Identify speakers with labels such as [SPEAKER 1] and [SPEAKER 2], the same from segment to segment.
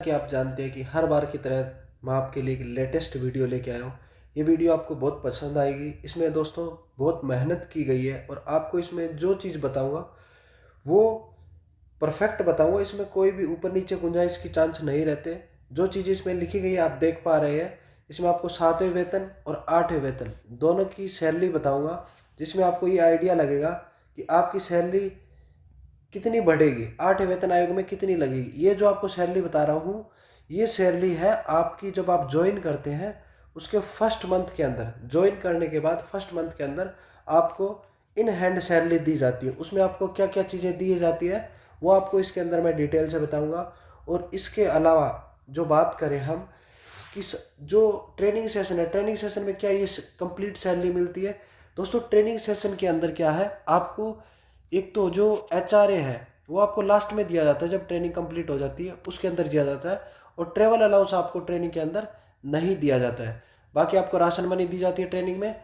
[SPEAKER 1] कि आप जानते हैं कि हर बार की तरह मैं आपके लिए एक लेटेस्ट वीडियो लेके आया हूँ। ये वीडियो आपको बहुत पसंद आएगी। इसमें दोस्तों बहुत मेहनत की गई है और आपको इसमें जो चीज़ बताऊँगा वो परफेक्ट बताऊँगा। इसमें कोई भी ऊपर नीचे गुंजाइश की चांस नहीं रहते। जो चीज़ इसमें लिखी गई है आप देख पा रहे हैं। इसमें आपको 7वें वेतन और 8वें वेतन दोनों की सैलरी बताऊँगा, जिसमें आपको ये आइडिया लगेगा कि आपकी सैलरी कितनी बढ़ेगी, 8 वेतन आयोग में कितनी लगेगी। ये जो आपको सैलरी बता रहा हूँ, ये सैलरी है आपकी जब आप ज्वाइन करते हैं उसके फर्स्ट मंथ के अंदर। ज्वाइन करने के बाद फर्स्ट मंथ के अंदर आपको इन हैंड सैलरी दी जाती है। उसमें आपको क्या क्या चीज़ें दी जाती है वो आपको इसके अंदर मैं डिटेल से बताऊँगा। और इसके अलावा जो बात करें हम कि जो ट्रेनिंग सेशन है, ट्रेनिंग सेशन में क्या ये कंप्लीट सैलरी मिलती है। दोस्तों ट्रेनिंग सेशन के अंदर क्या है, आपको एक तो जो एचआरए है वो आपको लास्ट में दिया जाता है, जब ट्रेनिंग कंप्लीट हो जाती है उसके अंदर दिया जाता है। और ट्रेवल अलाउंस आपको ट्रेनिंग के अंदर नहीं दिया जाता है। बाकी आपको राशन मनी दी जाती है ट्रेनिंग में,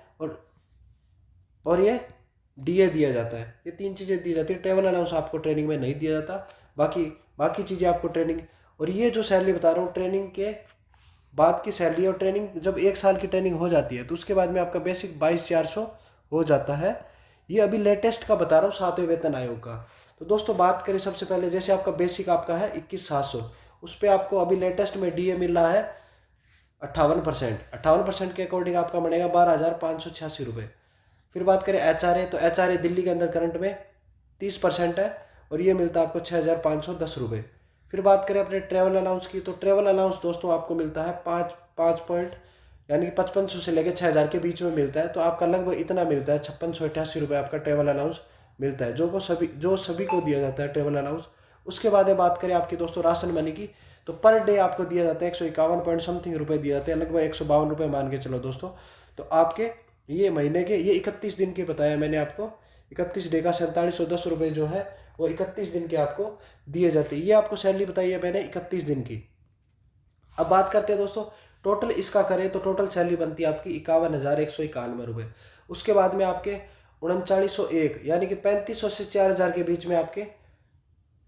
[SPEAKER 1] और ये डीए दिया जाता है। ये तीन चीज़ें दी जाती है। ट्रेवल अलाउंस आपको ट्रेनिंग में नहीं दिया जाता, बाकी बाकी चीज़ें आपको ट्रेनिंग। और ये जो सैलरी बता रहा हूँ ट्रेनिंग के बाद की सैलरी। और ट्रेनिंग जब 1 साल की ट्रेनिंग हो जाती है तो उसके बाद में आपका बेसिक 22,400 हो जाता है। ये अभी लेटेस्ट का बता रहा हूँ 7वें वेतन आयोग का। तो दोस्तों बात करें सबसे पहले, जैसे आपका बेसिक आपका है 21,700, उस पर आपको अभी लेटेस्ट में डीए मिल रहा है 58%। 58% के अकॉर्डिंग आपका बनेगा 12,586 रुपये। फिर बात करें एचआरए, तो एचआरए दिल्ली के अंदर करंट में 30% है और ये मिलता है आपको 6,510 रुपये। फिर बात करें अपने ट्रैवल अलाउंस की, तो ट्रैवल अलाउंस दोस्तों आपको मिलता है 5 यानी कि 5500 से लेकर 6,000 के बीच में मिलता है। तो आपका लगभग इतना मिलता है 5688 रुपये आपका ट्रैवल अलाउंस मिलता है, जो सभी को दिया जाता है ट्रैवल अलाउंस। उसके बाद बात करें आपकी दोस्तों राशन मनी की, तो पर डे आपको दिया जाता है 151 पॉइंट समथिंग रुपये दिए जाते हैं, लगभग 152 रुपये मान के चलो दोस्तों। तो आपके ये महीने के, ये 31 दिन के बताया मैंने आपको, 31 डे का 4710 रुपये जो है वो 31 दिन के आपको दिए जाते हैं। ये आपको सैलरी बताई है मैंने 31 दिन की। अब बात करते हैं दोस्तों टोटल इसका करें, तो टोटल सैलरी बनती है आपकी 51,191 रुपये। उसके बाद में आपके 3901 यानी कि 3500 से 4,000 के बीच में आपके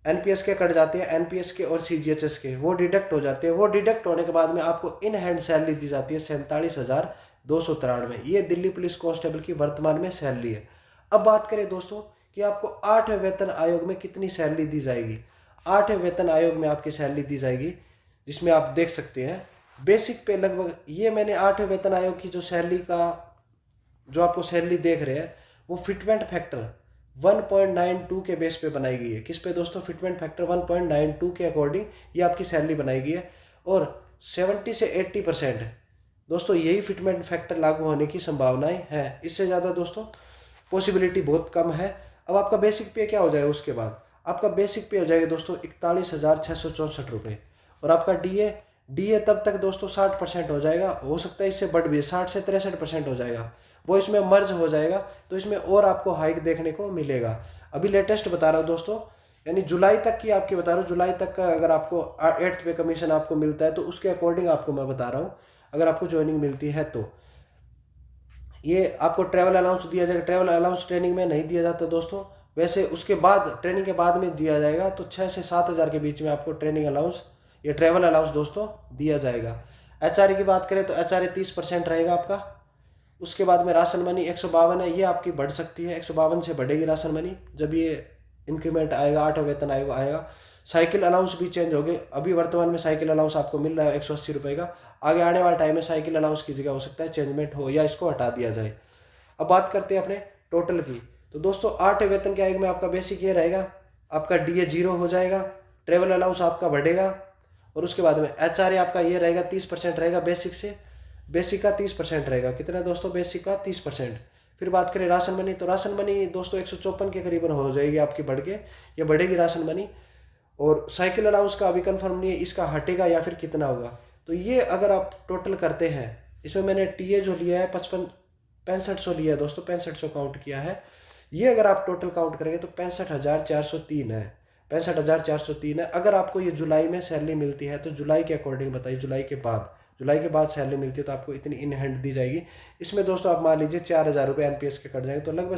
[SPEAKER 1] एनपीएस के कट जाते हैं। एनपीएस के और सीजीएचएस के वो डिडक्ट हो जाते हैं। वो डिडक्ट होने के बाद में आपको इन हैंड सैलरी दी जाती है 47,293। ये दिल्ली पुलिस कांस्टेबल की वर्तमान में सैलरी है। अब बात करें दोस्तों कि आपको 8वें वेतन आयोग में कितनी सैलरी दी जाएगी। 8वें वेतन आयोग में आपकी सैलरी दी जाएगी, जिसमें आप देख सकते हैं बेसिक पे लगभग, ये मैंने 8वें वेतन आयोग की जो सैलरी का जो आपको सैलरी देख रहे हैं वो फिटमेंट फैक्टर 1.92 के बेस पे बनाई गई है। किस पे दोस्तों? फिटमेंट फैक्टर 1.92 के अकॉर्डिंग ये आपकी सैलरी बनाई गई है। और 70 से 80% दोस्तों यही फिटमेंट फैक्टर लागू होने की संभावनाएं हैं। इससे ज़्यादा दोस्तों पॉसिबिलिटी बहुत कम है। अब आपका बेसिक पे क्या हो जाएगा, उसके बाद आपका बेसिक पे हो जाएगा दोस्तों 41,664 रुपये। और आपका डीए डीए तब तक दोस्तों 60% हो जाएगा, हो सकता है इससे बढ़ भी 60 से 63% हो जाएगा, वो इसमें मर्ज हो जाएगा। तो इसमें और आपको हाइक देखने को मिलेगा। अभी लेटेस्ट बता रहा हूँ दोस्तों, यानी जुलाई तक की आपकी बता रहा हूँ। जुलाई तक का अगर आपको 8th पे कमीशन आपको मिलता है तो उसके अकॉर्डिंग आपको मैं बता रहा हूँ, अगर आपको ज्वाइनिंग मिलती है तो ये आपको ट्रैवल अलाउंस दिया जाएगा। ट्रैवल अलाउंस ट्रेनिंग में नहीं दिया जाता दोस्तों, वैसे उसके बाद ट्रेनिंग के बाद में दिया जाएगा। तो 6 से 7,000 के बीच में आपको ट्रेनिंग अलाउंस या ट्रैवल अलाउंस दोस्तों दिया जाएगा। एचआरए की बात करें तो एचआरए 30% रहेगा आपका। उसके बाद में राशन मनी 152 है, ये आपकी बढ़ सकती है, 152 से बढ़ेगी राशन मनी जब ये इंक्रीमेंट आएगा, 8वां वेतन आएगा। साइकिल अलाउंस भी चेंज हो गए। अभी वर्तमान में साइकिल अलाउंस आपको मिल रहा है 180 रुपये का। आगे आने वाले टाइम में साइकिल अलाउंस की जगह हो सकता है चेंजमेंट हो या इसको हटा दिया जाए। अब बात करते हैं अपने टोटल की, तो दोस्तों 8वें वेतन के आयोग में आपका बेसिक ये रहेगा, आपका डीए 0 हो जाएगा, ट्रेवल अलाउंस आपका बढ़ेगा। और उसके बाद में एचआरए आपका ये रहेगा 30% रहेगा बेसिक से। बेसिक का 30% रहेगा। कितना दोस्तों? बेसिक का 30%। फिर बात करें राशन मनी, तो राशन मनी दोस्तों 154 के करीबन हो जाएगी आपकी, बढ़ के ये बढ़ेगी राशन मनी। और साइकिल अलाउंस का अभी कंफर्म नहीं है, इसका हटेगा या फिर कितना होगा। तो ये अगर आप टोटल करते हैं, इसमें मैंने टीए जो लिया है 6500 लिया है दोस्तों, 6500 काउंट किया है। ये अगर आप टोटल काउंट करेंगे तो 65,403 है। 65,403 है। अगर आपको ये जुलाई में सैलरी मिलती है तो जुलाई के अकॉर्डिंग बताइए, जुलाई के बाद सैलरी मिलती है तो आपको इतनी इन हैंड दी जाएगी। इसमें दोस्तों आप मान लीजिए 4,000 रुपये एनपीएस के कट जाएंगे, तो लगभग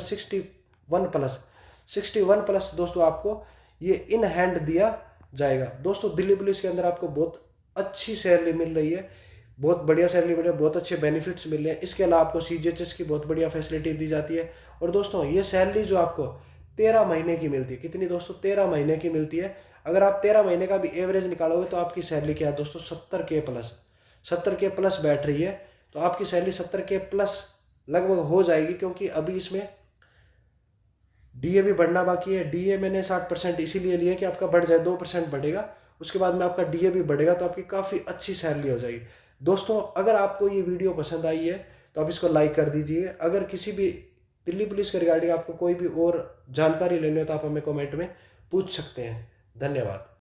[SPEAKER 1] 61 प्लस दोस्तों आपको ये इन हैंड दिया जाएगा। दोस्तों दिल्ली पुलिस के अंदर आपको बहुत अच्छी सैलरी मिल रही है, बहुत बढ़िया सैलरी मिल रही है, बहुत अच्छे बेनिफिट्स मिल रहे हैं। इसके अलावा आपको सीजीएचएस की बहुत बढ़िया फैसिलिटी दी जाती है। और दोस्तों ये सैलरी जो आपको 13 महीने की मिलती है, कितनी दोस्तों, 13 महीने की मिलती है। अगर आप 13 महीने का भी एवरेज निकालोगे तो आपकी सैलरी क्या है दोस्तों, 70K प्लस, 70K प्लस बैठ रही है। तो आपकी सैलरी 70K प्लस लगभग हो जाएगी, क्योंकि अभी इसमें डीए भी बढ़ना बाकी है। डीए मैंने 60% इसीलिए लिया कि आपका बढ़ जाए, 2% बढ़ेगा, उसके बाद में आपका डीए भी बढ़ेगा, तो आपकी काफ़ी अच्छी सैलरी हो जाएगी। दोस्तों अगर आपको ये वीडियो पसंद आई है तो आप इसको लाइक कर दीजिए। अगर किसी भी दिल्ली पुलिस के रिगार्डिंग आपको कोई भी और जानकारी लेनी हो तो आप हमें कमेंट में पूछ सकते हैं। धन्यवाद।